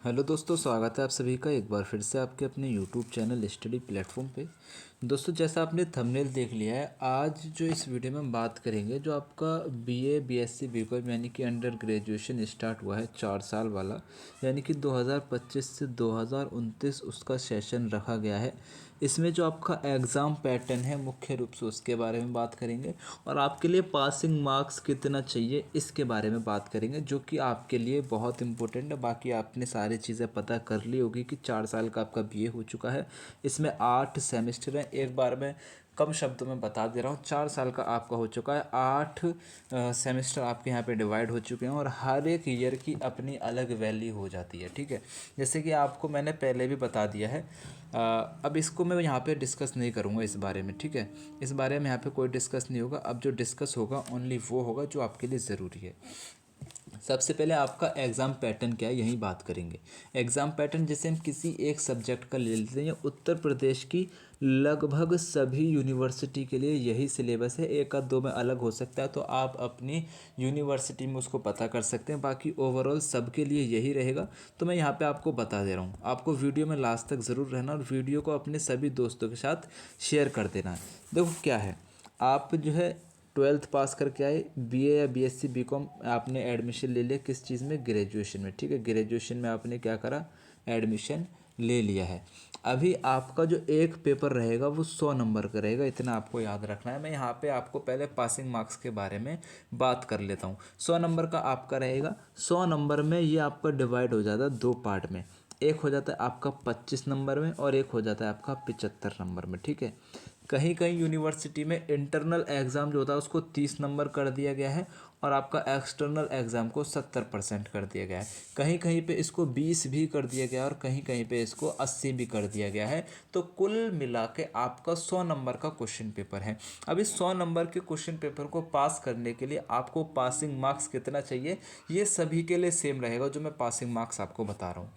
Hello दोस्तों, स्वागत है आप सभी का एक बार फिर से आपके अपने यूट्यूब चैनल स्टडी प्लेटफॉर्म पे। दोस्तों, जैसा आपने थंबनेल देख लिया है, आज जो इस वीडियो में हम बात करेंगे, जो आपका बीए बीएससी बीकॉम यानी कि अंडर ग्रेजुएशन स्टार्ट हुआ है 4 साल वाला, यानी कि 2025 से 2029 उसका सेशन रखा गया है। इसमें जो आपका एग्ज़ाम पैटर्न है मुख्य रूप से उसके बारे में बात करेंगे और आपके लिए पासिंग मार्क्स कितना चाहिए इसके बारे में बात करेंगे, जो कि आपके लिए बहुत इंपॉर्टेंट है। बाकी आपने सारी चीज़ें पता कर ली होगी कि 4 साल का आपका बीए हो चुका है। इसमें 8 सेमेस्टर हैं। एक बार मैं कम शब्दों में बता दे रहा हूँ, 4 साल का आपका हो चुका है। 8 सेमेस्टर आपके यहाँ पे डिवाइड हो चुके हैं और हर एक ईयर की अपनी अलग वैल्यू हो जाती है। ठीक है, जैसे कि आपको मैंने पहले भी बता दिया है। अब इसको मैं यहाँ पे डिस्कस नहीं करूँगा इस बारे में। ठीक है, इस बारे में यहाँ पे कोई डिस्कस नहीं होगा। अब जो डिस्कस होगा ओनली वो होगा जो आपके लिए ज़रूरी है। सबसे पहले आपका एग्ज़ाम पैटर्न क्या है, यही बात करेंगे। एग्ज़ाम पैटर्न जैसे हम किसी एक सब्जेक्ट का ले लेते हैं, या उत्तर प्रदेश की लगभग सभी यूनिवर्सिटी के लिए यही सिलेबस है। एक आध दो में अलग हो सकता है, तो आप अपनी यूनिवर्सिटी में उसको पता कर सकते हैं। बाकी ओवरऑल सबके लिए यही रहेगा। तो मैं यहाँ पे आपको बता दे रहा हूँ। आपको वीडियो में लास्ट तक ज़रूर रहना और वीडियो को अपने सभी दोस्तों के साथ शेयर कर देना है। देखो क्या है, आप जो है 12th पास करके आए, बीए या बीएससी बीकॉम आपने एडमिशन ले लिया किस चीज़ में, ग्रेजुएशन में। ठीक है, ग्रेजुएशन में आपने क्या करा, एडमिशन ले लिया है। अभी आपका जो एक पेपर रहेगा वो 100 नंबर का रहेगा, इतना आपको याद रखना है। मैं यहाँ पे आपको पहले पासिंग मार्क्स के बारे में बात कर लेता हूँ। 100 नंबर का आपका रहेगा। 100 नंबर में ये आपका डिवाइड हो जाता है दो पार्ट में। एक हो जाता है आपका 25 नंबर में और एक हो जाता है आपका 75 नंबर में। ठीक है, कहीं कहीं यूनिवर्सिटी में इंटरनल एग्ज़ाम जो होता है उसको 30 नंबर कर दिया गया है और आपका एक्सटर्नल एग्ज़ाम को 70% कर दिया गया है। कहीं कहीं पे इसको 20 भी कर दिया गया है और कहीं कहीं पे इसको 80 भी कर दिया गया है। तो कुल मिला के आपका 100 नंबर का क्वेश्चन पेपर है। अब इस 100 नंबर के क्वेश्चन पेपर को पास करने के लिए आपको पासिंग मार्क्स कितना चाहिए, ये सभी के लिए सेम रहेगा जो मैं पासिंग मार्क्स आपको बता रहा हूँ।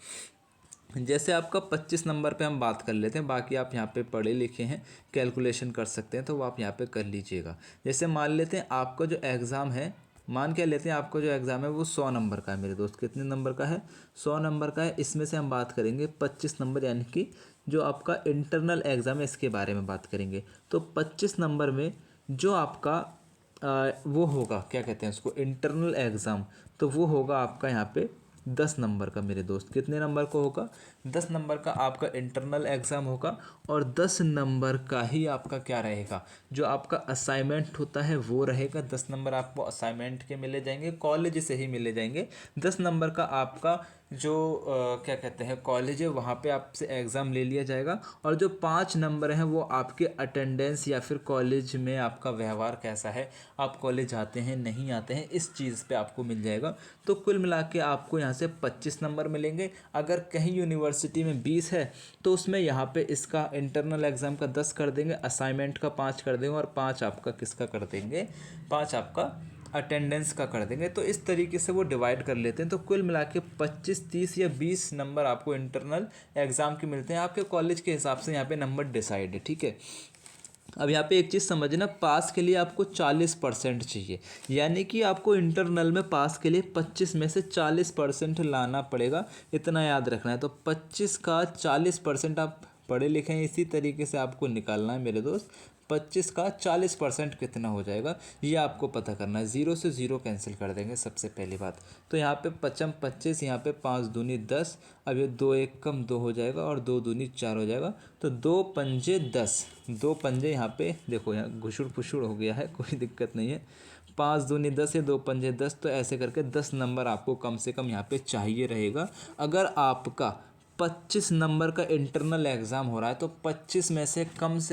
जैसे आपका 25 नंबर पे हम बात कर लेते हैं, बाकी आप यहाँ पे पढ़े लिखे हैं, कैलकुलेशन कर सकते हैं, तो वो आप यहाँ पे कर लीजिएगा। जैसे मान लेते हैं आपका जो एग्ज़ाम है, मान के लेते हैं आपका जो एग्ज़ाम है वो 100 नंबर का है मेरे दोस्त। कितने नंबर का है, 100 नंबर का है। इसमें से हम बात करेंगे 25 नंबर, यानी कि जो आपका इंटरनल एग्ज़ाम है इसके बारे में बात करेंगे। तो 25 नंबर में जो आपका वो होगा, क्या कहते हैं उसको, इंटरनल एग्ज़ाम, तो वो होगा आपका यहाँ पे 10 नंबर का मेरे दोस्त। कितने नंबर का होगा, 10 नंबर का आपका इंटरनल एग्ज़ाम होगा। और 10 नंबर का ही आपका क्या रहेगा, जो आपका असाइनमेंट होता है वो रहेगा। 10 नंबर आपको असाइनमेंट के मिले जाएंगे, कॉलेज से ही मिले जाएंगे। 10 नंबर का आपका जो क्या कहते हैं कॉलेज है वहाँ पे आपसे एग्ज़ाम ले लिया जाएगा। और जो 5 नंबर हैं वो आपके अटेंडेंस या फिर कॉलेज में आपका व्यवहार कैसा है, आप कॉलेज आते हैं नहीं आते हैं, इस चीज़ पे आपको मिल जाएगा। तो कुल मिला के आपको यहाँ से 25 नंबर मिलेंगे। अगर कहीं यूनिवर्सिटी में 20 है तो उसमें यहाँ पे इसका इंटरनल एग्ज़ाम का 10 कर देंगे, असाइनमेंट का 5 कर देंगे और 5 आपका किसका कर देंगे, 5 आपका अटेंडेंस का कर देंगे। तो इस तरीके से वो डिवाइड कर लेते हैं। तो कुल मिला के 25, 30 या 20 नंबर आपको इंटरनल एग्ज़ाम के मिलते हैं। आपके कॉलेज के हिसाब से यहाँ पे नंबर डिसाइड है। ठीक है, अब यहाँ पे एक चीज़ समझना, पास के लिए आपको 40% चाहिए, यानी कि आपको इंटरनल में पास के लिए 25 में से 40% लाना पड़ेगा, इतना याद रखना है। तो 25 का 40% आप पढ़े लिखे हैं, इसी तरीके से आपको निकालना है मेरे दोस्त। 25 का 40% कितना हो जाएगा ये आपको पता करना है। ज़ीरो से ज़ीरो कैंसिल कर देंगे सबसे पहली बात। तो यहाँ पे 25 25, यहाँ पे 5 दूनी 10, अब ये 2 1 कम 2 हो जाएगा और 2 दूनी 4 हो जाएगा। तो 2 पंजे 10, 2 पंजे यहाँ पे देखो, यहाँ घुसुड़ फुसुड़ हो गया है, कोई दिक्कत नहीं है। 5 दूनी 10 है, 2 पंजे 10, तो ऐसे करके 10 नंबर आपको कम से कम यहाँ पे चाहिए रहेगा। अगर आपका 25 नंबर का इंटरनल एग्ज़ाम हो रहा है तो 25 में से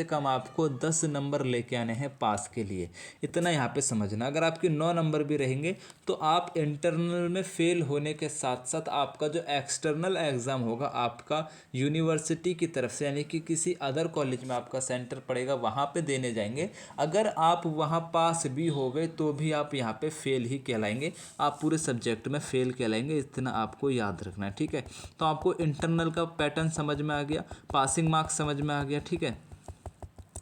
कम आपको 10 नंबर लेके आने हैं पास के लिए, इतना यहाँ पे समझना। अगर आपके 9 नंबर भी रहेंगे तो आप इंटरनल में फेल होने के साथ साथ आपका जो एक्सटर्नल एग्ज़ाम होगा आपका यूनिवर्सिटी की तरफ से, यानी कि किसी अदर कॉलेज में आपका सेंटर पड़ेगा वहाँ पे देने जाएंगे। अगर आप वहाँ पास भी हो गए तो भी आप यहाँ पे फेल ही कहलाएंगे, आप पूरे सब्जेक्ट में फेल कहलाएंगे, इतना आपको याद रखना है। ठीक है, तो आपको इंटरनल का पैटर्न समझ में आ गया, पासिंग मार्क्स समझ में आ गया। ठीक है,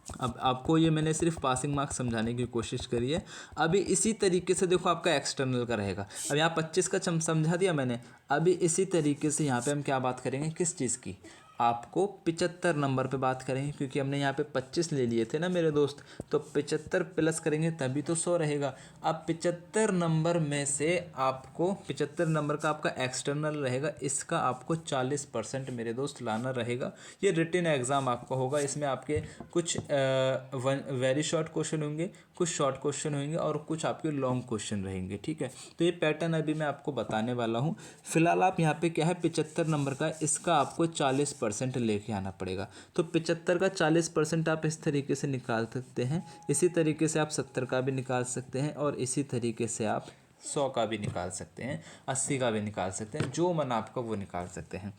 अब आपको ये मैंने सिर्फ पासिंग मार्क्स समझाने की कोशिश करी है। अभी इसी तरीके से देखो आपका एक्सटर्नल का रहेगा। अब यहाँ 25 का समझा दिया मैंने। अभी इसी तरीके से यहाँ पे हम क्या बात करेंगे, किस चीज़ की, आपको 75 नंबर पे बात करेंगे, क्योंकि हमने यहाँ पे 25 ले लिए थे ना मेरे दोस्त, तो 75 प्लस करेंगे तभी तो 100 रहेगा। अब 75 नंबर में से आपको 75 नंबर का आपका एक्सटर्नल रहेगा, इसका आपको 40% मेरे दोस्त लाना रहेगा। ये रिटन एग्ज़ाम आपका होगा, इसमें आपके कुछ वेरी शॉर्ट क्वेश्चन होंगे, कुछ शॉर्ट क्वेश्चन होंगे और कुछ आपके लॉन्ग क्वेश्चन रहेंगे, ठीक है। तो ये पैटर्न अभी मैं आपको बताने वाला हूँ। फिलहाल आप यहाँ पे क्या है 75 नंबर का, इसका आपको 40% लेके आना पड़ेगा। तो 75 का 40% आप इस तरीके से निकाल सकते हैं, इसी तरीके से आप 70 का भी निकाल सकते हैं और इसी तरीके से आप 100 का भी निकाल सकते हैं, 80 का भी निकाल सकते हैं, जो मन आपका वो निकाल सकते हैं।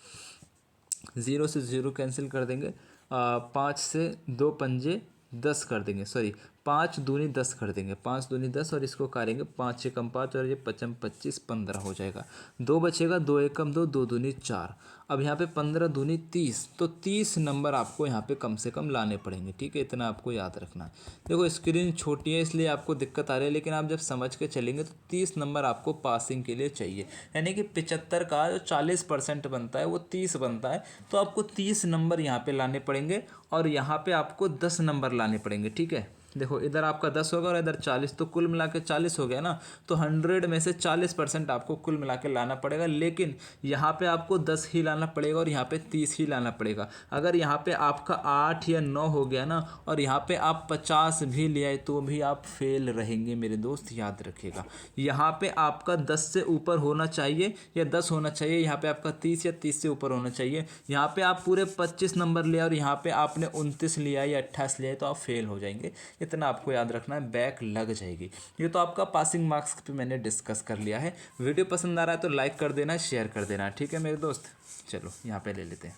0 से 0 कैंसिल कर देंगे, 5 से 2 पंजे 10 कर देंगे, सॉरी 5 दूनी 10 कर देंगे, 5 दूनी 10 और इसको करेंगे 5 6 कम 5 और ये 5 25 15 हो जाएगा। 2 बचेगा, 2 1 कम 2, 2 दूनी 4। अब यहाँ पे 15 दूनी 30, तो 30 नंबर आपको यहाँ पे कम से कम लाने पड़ेंगे, ठीक है। इतना आपको याद रखना है। देखो स्क्रीन छोटी है इसलिए आपको दिक्कत आ रही है, लेकिन आप जब समझ के चलेंगे तो 30 नंबर आपको पासिंग के लिए चाहिए। यानी कि 75 का जो 40% बनता है वो 30 बनता है, तो आपको 30 नंबर यहाँ पे लाने पड़ेंगे और यहाँ पे आपको 10 नंबर लाने पड़ेंगे, ठीक है। देखो इधर आपका 10 होगा और इधर 40, तो कुल मिला के 40 हो गया ना। तो 100 में से 40% आपको कुल मिला के लाना पड़ेगा, लेकिन यहाँ पे आपको 10 ही लाना पड़ेगा और यहाँ पे 30 ही लाना पड़ेगा। अगर यहाँ पे आपका 8 या 9 हो गया ना और यहाँ पे आप 50 भी ले आए तो भी आप फेल रहेंगे मेरे दोस्त, याद रखिएगा। यहाँ पे आपका 10 से ऊपर होना चाहिए या 10 होना चाहिए, यहाँ पे आपका 30 या 30 से ऊपर होना चाहिए। यहाँ पे आप पूरे 25 नंबर ले और यहाँ पे आपने 29 लिया या 28 लिया तो आप फेल हो जाएंगे। इतना आपको याद रखना है, बैक लग जाएगी। ये तो आपका पासिंग मार्क्स पे मैंने डिस्कस कर लिया है। वीडियो पसंद आ रहा है तो लाइक कर देना, शेयर कर देना, ठीक है मेरे दोस्त। चलो यहाँ पे ले लेते हैं।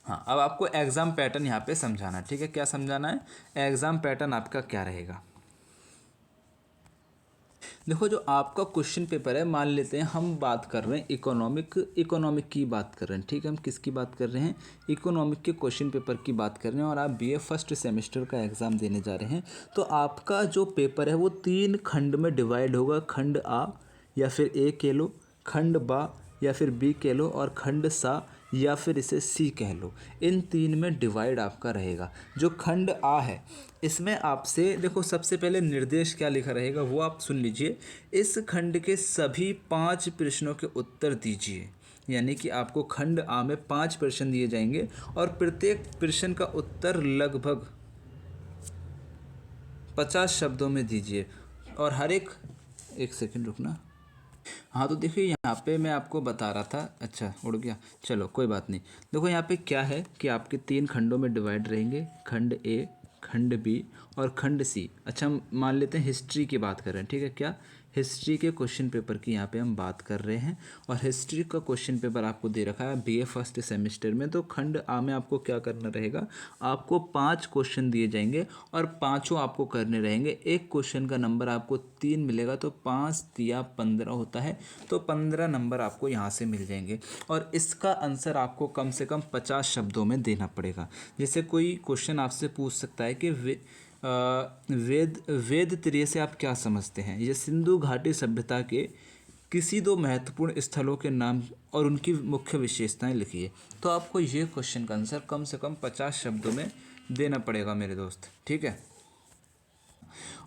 हाँ, अब आपको एग्ज़ाम पैटर्न यहाँ पे समझाना है, ठीक है। क्या समझाना है, एग्ज़ाम पैटर्न आपका क्या रहेगा। देखो जो आपका क्वेश्चन पेपर है, मान लेते हैं हम बात कर रहे हैं इकोनॉमिक की बात कर रहे हैं, ठीक है। हम किसकी बात कर रहे हैं, इकोनॉमिक के क्वेश्चन पेपर की बात कर रहे हैं और आप बीए फर्स्ट सेमेस्टर का एग्ज़ाम देने जा रहे हैं। तो आपका जो पेपर है वो 3 खंड में डिवाइड होगा, खंड आ या फिर ए कह लो, खंड बा या फिर बी कह लो और खंड सा या फिर इसे सी कह लो। इन 3 में डिवाइड आपका रहेगा। जो खंड आ है इसमें आपसे देखो सबसे पहले निर्देश क्या लिखा रहेगा वो आप सुन लीजिए। इस खंड के सभी 5 प्रश्नों के उत्तर दीजिए। यानी कि आपको खंड आ में 5 प्रश्न दिए जाएंगे और प्रत्येक प्रश्न का उत्तर लगभग 50 शब्दों में दीजिए। और हर एक सेकंड रुकना। हाँ तो देखिए यहाँ पे मैं आपको बता रहा था, अच्छा उड़ गया, चलो कोई बात नहीं। देखो यहाँ पे क्या है कि आपके 3 खंडों में डिवाइड रहेंगे, खंड ए, खंड बी और खंड सी। अच्छा हम मान लेते हैं हिस्ट्री की बात कर रहे हैं, ठीक है। क्या, हिस्ट्री के क्वेश्चन पेपर की यहाँ पे हम बात कर रहे हैं और हिस्ट्री का क्वेश्चन पेपर आपको दे रखा है बीए फर्स्ट सेमेस्टर में। तो खंड आ में आपको क्या करना रहेगा, आपको 5 क्वेश्चन दिए जाएंगे और पाँचों आपको करने रहेंगे। एक क्वेश्चन का नंबर आपको 3 मिलेगा तो 5 या 15 होता है, तो 15 नंबर आपको यहाँ से मिल जाएंगे और इसका आंसर आपको कम से कम 50 शब्दों में देना पड़ेगा। जैसे कोई क्वेश्चन आपसे पूछ सकता है कि वेद त्रय से आप क्या समझते हैं। ये सिंधु घाटी सभ्यता के किसी 2 महत्वपूर्ण स्थलों के नाम और उनकी मुख्य विशेषताएं लिखिए। तो आपको ये क्वेश्चन का आंसर कम से कम 50 शब्दों में देना पड़ेगा मेरे दोस्त, ठीक है।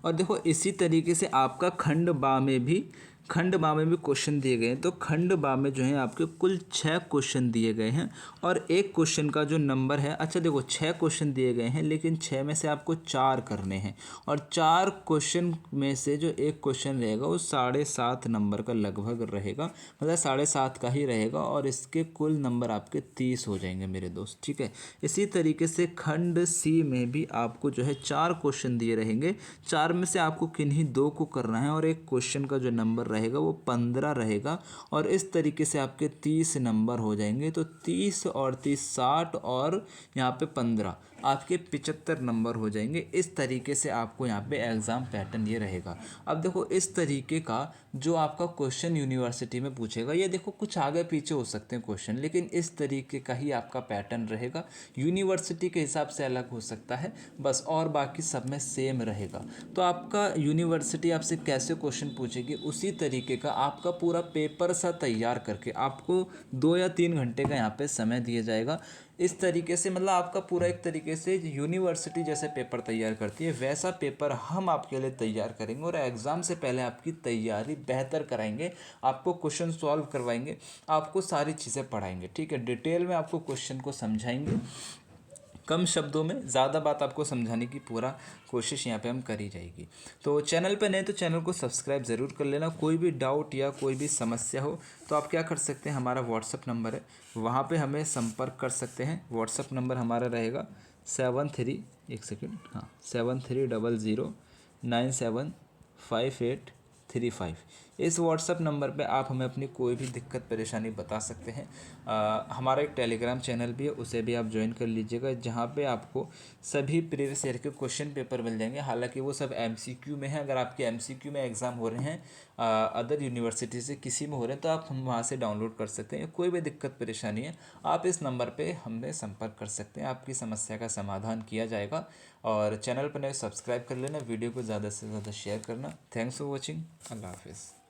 और देखो इसी तरीके से आपका खंड बा में भी क्वेश्चन दिए गए हैं। तो खंड बा में जो है आपके कुल 6 क्वेश्चन दिए गए हैं और एक क्वेश्चन का जो नंबर है, अच्छा देखो 6 क्वेश्चन दिए गए हैं लेकिन 6 में से आपको 4 करने हैं और 4 क्वेश्चन में से जो एक क्वेश्चन रहेगा वो 7.5 नंबर का लगभग रहेगा, मतलब 7.5 का ही रहेगा और इसके कुल नंबर आपके 30 हो जाएंगे मेरे दोस्त, ठीक है। इसी तरीके से खंड सी में भी आपको जो है 4 क्वेश्चन दिए रहेंगे, 4 में से आपको किन्हीं 2 को करना है और एक क्वेश्चन का जो नंबर रहेगा वो 15 रहेगा और इस तरीके से आपके 30 नंबर हो जाएंगे। तो 30 और 30 60 और यहाँ पे 15 आपके 75 नंबर हो जाएंगे। इस तरीके से आपको यहाँ पे एग्ज़ाम पैटर्न ये रहेगा। अब देखो इस तरीके का जो आपका क्वेश्चन यूनिवर्सिटी में पूछेगा, ये देखो कुछ आगे पीछे हो सकते हैं क्वेश्चन, लेकिन इस तरीके का ही आपका पैटर्न रहेगा। यूनिवर्सिटी के हिसाब से अलग हो सकता है बस, और बाकी सब में सेम रहेगा। तो आपका यूनिवर्सिटी आपसे कैसे क्वेश्चन पूछेगी उसी तरीके का आपका पूरा पेपर सा तैयार करके आपको 2 या 3 घंटे का यहाँ पे समय दिया जाएगा। इस तरीके से मतलब आपका पूरा एक तरीके से यूनिवर्सिटी जैसे पेपर तैयार करती है वैसा पेपर हम आपके लिए तैयार करेंगे और एग्ज़ाम से पहले आपकी तैयारी बेहतर कराएंगे। आपको क्वेश्चन सॉल्व करवाएंगे, आपको सारी चीज़ें पढ़ाएंगे, ठीक है। डिटेल में आपको क्वेश्चन को समझाएंगे, कम शब्दों में ज़्यादा बात आपको समझाने की पूरा कोशिश यहाँ पे हम करी जाएगी। तो चैनल पे नए तो चैनल को सब्सक्राइब ज़रूर कर लेना। कोई भी डाउट या कोई भी समस्या हो तो आप क्या कर सकते हैं, हमारा व्हाट्सअप नंबर है, वहाँ पे हमें संपर्क कर सकते हैं। व्हाट्सअप नंबर हमारा रहेगा 7300975835। इस व्हाट्सअप नंबर पे आप हमें अपनी कोई भी दिक्कत परेशानी बता सकते हैं। हमारा एक टेलीग्राम चैनल भी है, उसे भी आप ज्वाइन कर लीजिएगा, जहाँ पे आपको सभी प्रीवियस ईयर के क्वेश्चन पेपर मिल जाएंगे। हालांकि वो सब एमसीक्यू में है। अगर आपके एमसीक्यू में एग्ज़ाम हो रहे हैं अदर यूनिवर्सिटी से किसी में हो रहे हैं तो आप हम वहाँ से डाउनलोड कर सकते हैं। कोई भी दिक्कत परेशानी है आप इस नंबर पे हमसे संपर्क कर सकते हैं, आपकी समस्या का समाधान किया जाएगा। और चैनल पर नए सब्सक्राइब कर लेना, वीडियो को ज़्यादा से ज़्यादा शेयर करना। Thanks for watching. अल्लाह हाफिज़।